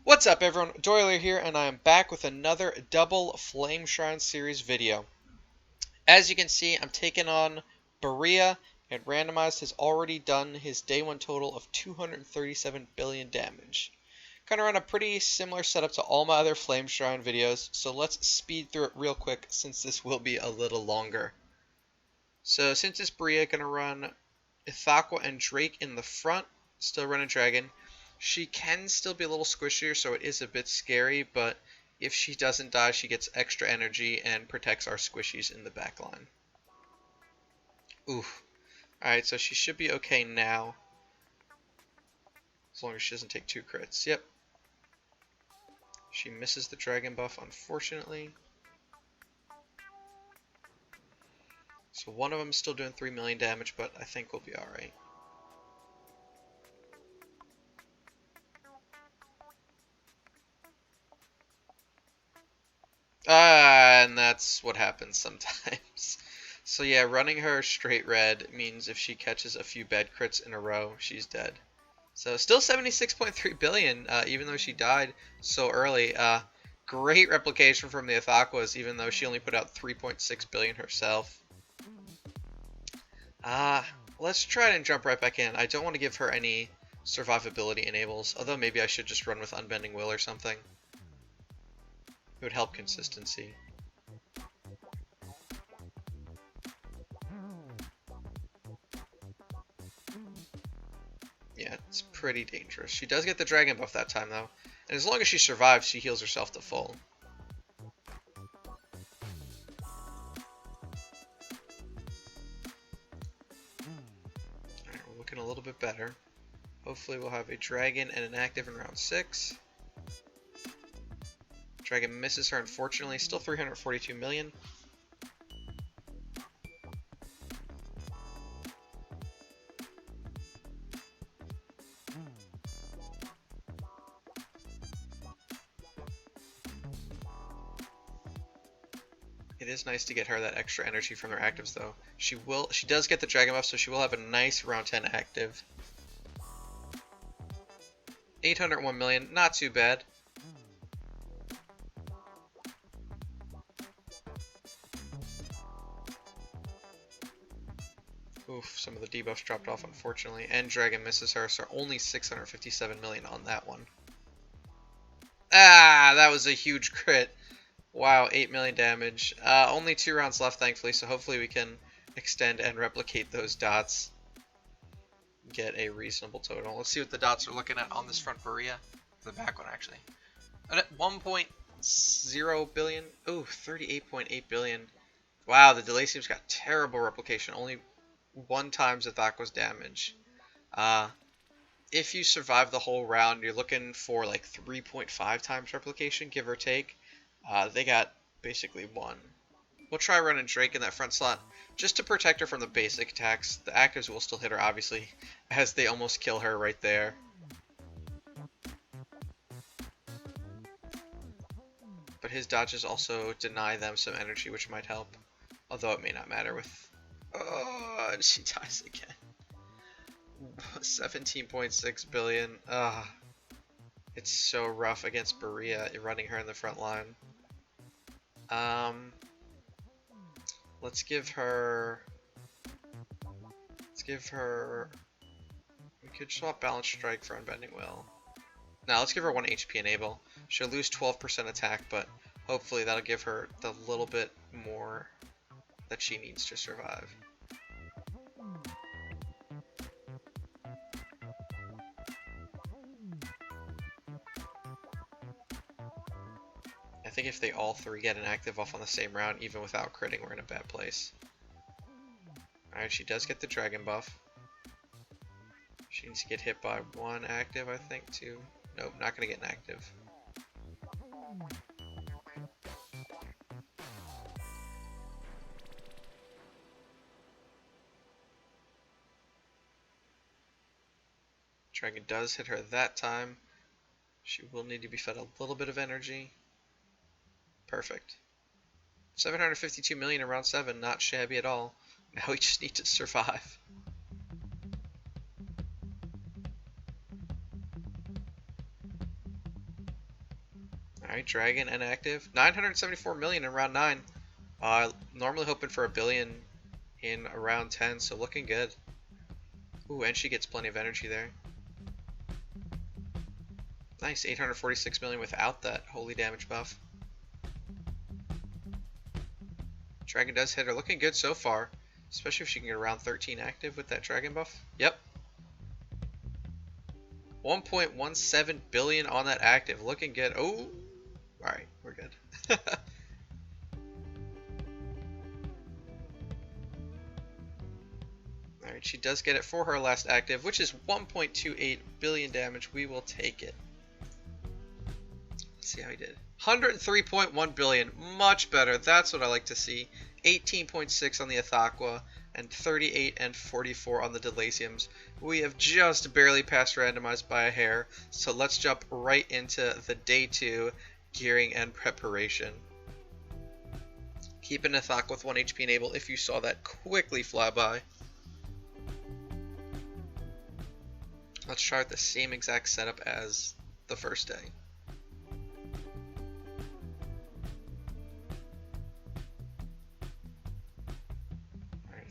What's up everyone, Doyler here, and I am back with another double Flame Shrine series video. As you can see, I'm taking on Barea, and Randomized has already done his day 1 total of 237 billion damage. Gonna run a pretty similar setup to all my other Flame Shrine videos, so let's speed through it real quick since this will be a little longer. So since it's Barea, gonna run Ithaqua and Drake in the front, still run a dragon. She can still be a little squishier, so it is a bit scary, but if she doesn't die, she gets extra energy and protects our squishies in the back line. Oof. Alright, so she should be okay now. As long as she doesn't take 2 crits. Yep. She misses the dragon buff, unfortunately. So one of them is still doing 3 million damage, but I think we'll be alright. And that's what happens sometimes. So yeah, running her straight red means if she catches a few bad crits in a row, she's dead. So still 76.3 billion, even though she died so early. Great replication from the Ithaqua, even though she only put out 3.6 billion herself. Let's try and jump right back in. I don't want to give her any survivability enables, although maybe I should just run with Unbending Will or something. It would help consistency. Yeah, it's pretty dangerous. She does get the dragon buff that time, though. And as long as she survives, she heals herself to full. Alright, we're looking a little bit better. Hopefully we'll have a dragon and an active in round 6. Dragon misses her, unfortunately. Still 342 million. It is nice to get her that extra energy from her actives, though. She does get the dragon buff, so she will have a nice round 10 active. 801 million, not too bad. Oof, some of the debuffs dropped off, unfortunately. And dragon misses her, so only 657 million on that one. Ah, that was a huge crit. Wow, 8 million damage. Only 2 rounds left, thankfully, so hopefully we can extend and replicate those dots. Get a reasonable total. Let's see what the dots are looking at on this front Barea. The back one, actually. At 1.0 billion. Oh, 38.8 billion. Wow, the Delacium's got terrible replication. Only 1 times Ithaqua's damage. If you survive the whole round, you're looking for like 3.5 times replication, give or take. They got basically 1. We'll try running Drake in that front slot just to protect her from the basic attacks. The actives will still hit her, obviously, as they almost kill her right there. But his dodges also deny them some energy, which might help. Although it may not matter with... Oh, and she dies again. 17.6 billion. It's so rough against Barea running her in the front line. Let's give her... We could swap Balance Strike for Unbending Will. Now let's give her 1 HP enable. She'll lose 12% attack, but hopefully that'll give her the little bit more that she needs to survive. I think if they all 3 get an active off on the same round, even without critting, we're in a bad place. Alright, she does get the dragon buff. She needs to get hit by 1 active, I think, too. Nope, not going to get an active. Dragon does hit her that time. She will need to be fed a little bit of energy. Perfect. 752 million in round 7, not shabby at all. Now we just need to survive. Alright, Dragon inactive. 974 million in round 9. Normally hoping for a billion in round 10, so looking good. Ooh, and she gets plenty of energy there. Nice, 846 million without that holy damage buff. Dragon does hit her. Looking good so far. Especially if she can get around 13 active with that dragon buff. Yep. 1.17 billion on that active. Looking good. Oh, alright, we're good. Alright, she does get it for her last active, which is 1.28 billion damage. We will take it. Let's see how he did. 103.1 billion. Much better. That's what I like to see. 18.6 on the Ithaqua and 38 and 44 on the Delaciums. We have just barely passed randomized by a hair, so let's jump right into the day 2 gearing and preparation. Keep an Ithaqua with 1 HP enabled if you saw that quickly fly by. Let's try the same exact setup as the first day.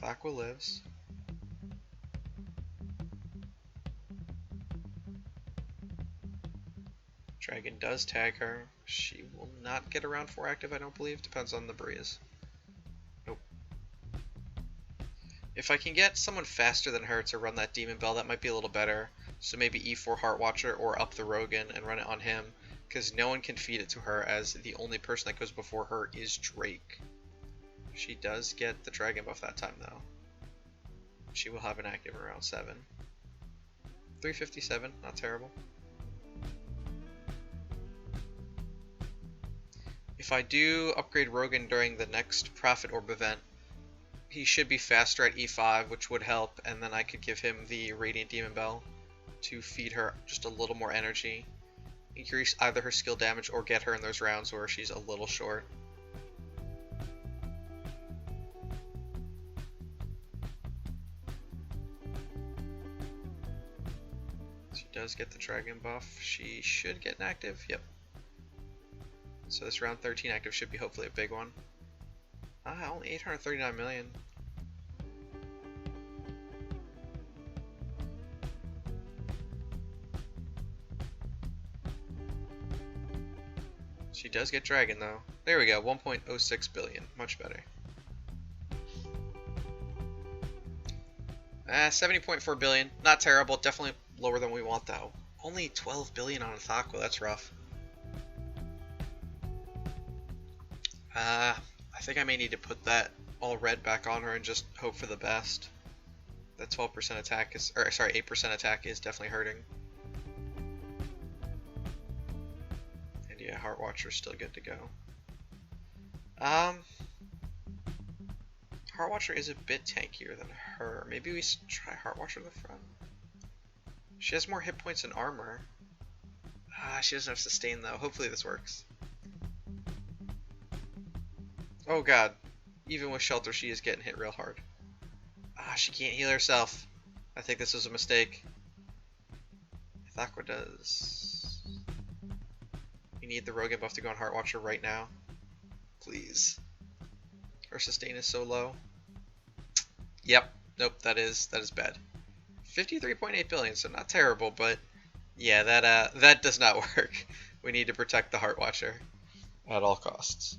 Ithaqua lives. Dragon does tag her. She will not get around 4 active, I don't believe. Depends on the Bareas. Nope. If I can get someone faster than her to run that Demon Bell, that might be a little better. So maybe E4 Heart Watcher or up the Rogan and run it on him. Because no one can feed it to her, as the only person that goes before her is Drake. She does get the dragon buff that time though. She will have an active around 7. 357, not terrible. If I do upgrade Rogan during the next Prophet Orb event, he should be faster at E5, which would help, and then I could give him the Radiant Demon Bell to feed her just a little more energy. Increase either her skill damage or get her in those rounds where she's a little short. Does get the dragon buff. She should get an active. Yep. So this round 13 active should be hopefully a big one. Only 839 million. She does get dragon though. There we go. 1.06 billion. Much better. 70.4 billion. Not terrible. Definitely lower than we want though. Only 12 billion on Ithaqua. That's rough. I think I may need to put that all red back on her and just hope for the best. That 12% attack is, or sorry, 8% attack is definitely hurting. And yeah, Heart Watcher's still good to go. Heart Watcher is a bit tankier than her. Maybe we try Heart Watcher in the front. She has more hit points and armor. She doesn't have sustain though. Hopefully this works. Oh god. Even with shelter she is getting hit real hard. She can't heal herself. I think this was a mistake. Ithaqua does. We need the Rogan buff to go on Heart Watcher right now. Please. Her sustain is so low. Yep. Nope, that is bad. 53.8 billion, so not terrible, but yeah, that does not work. We need to protect the Heart Watcher at all costs.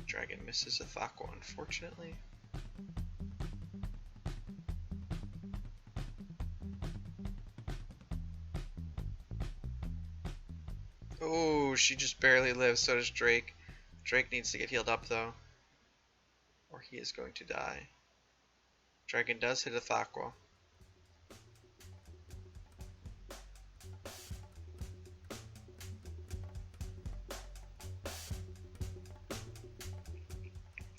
Dragon misses Ithaqua, unfortunately. Oh, she just barely lives, so does Drake. Drake needs to get healed up, though, or he is going to die. Dragon does hit Ithaqua.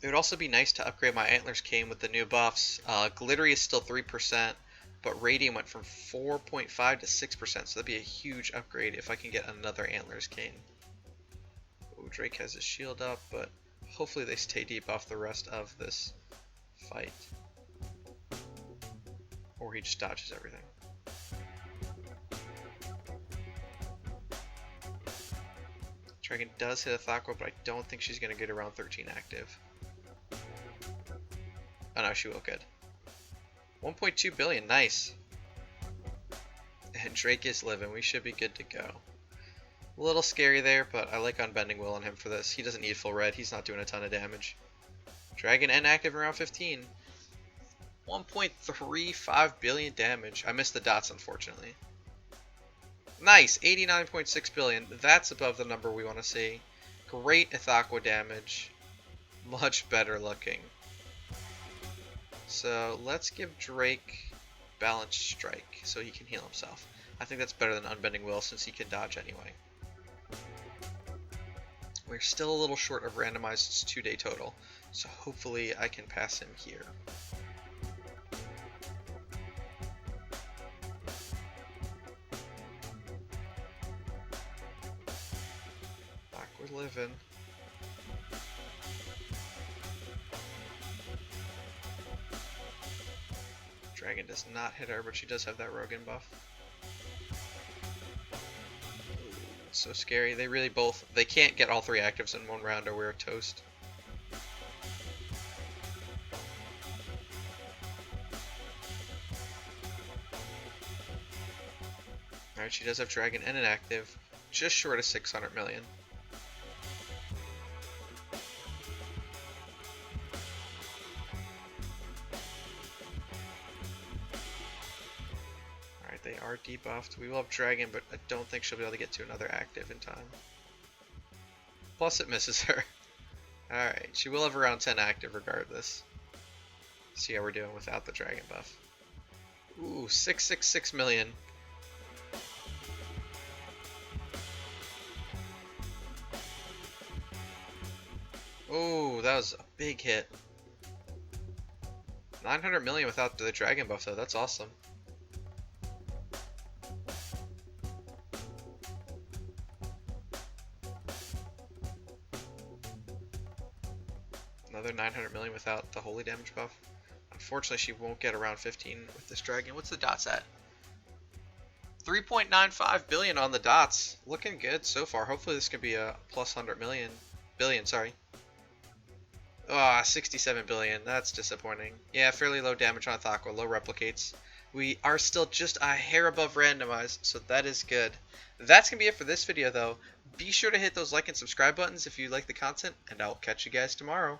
It would also be nice to upgrade my Antlers Cane with the new buffs. Glittery is still 3%, but Radiant went from 4.5 to 6%, so that'd be a huge upgrade if I can get another Antlers Cane. Drake has his shield up, but hopefully they stay debuffed the rest of this fight. Or he just dodges everything. Dragon does hit Ithaqua, but I don't think she's going to get around 13 active. Oh no, she will. Good. 1.2 billion, nice. And Drake is living. We should be good to go. A little scary there, but I like Unbending Will on him for this. He doesn't need full red. He's not doing a ton of damage. Dragon inactive around 15. 1.35 billion damage. I missed the dots, unfortunately. Nice, 89.6 billion. That's above the number we want to see. Great Ithaqua damage. Much better looking. So let's give Drake Balanced Strike so he can heal himself. I think that's better than Unbending Will since he can dodge anyway. We're still a little short of randomized 2-day total, so hopefully I can pass him here. Back we're living. Dragon does not hit her, but she does have that Rogan buff. It's so scary. They really they can't get all 3 actives in one round or we're toast. Alright, she does have Dragon and an active, just short of 600 million. They are debuffed. We will have Dragon, but I don't think she'll be able to get to another active in time. Plus it misses her. Alright, she will have around 10 active regardless. See how we're doing without the Dragon buff. Ooh, 666 million. Ooh, that was a big hit. 900 million without the Dragon buff though, that's awesome. Another 900 million without the holy damage buff. Unfortunately, she won't get around 15 with this dragon. What's the dots at? 3.95 billion on the dots. Looking good so far. Hopefully this can be a plus 100 billion, sorry. Ah, 67 billion. That's disappointing. Yeah, fairly low damage on Ithaqua, low replicates. We are still just a hair above randomized, so that is good. That's going to be it for this video, though. Be sure to hit those like and subscribe buttons if you like the content, and I'll catch you guys tomorrow.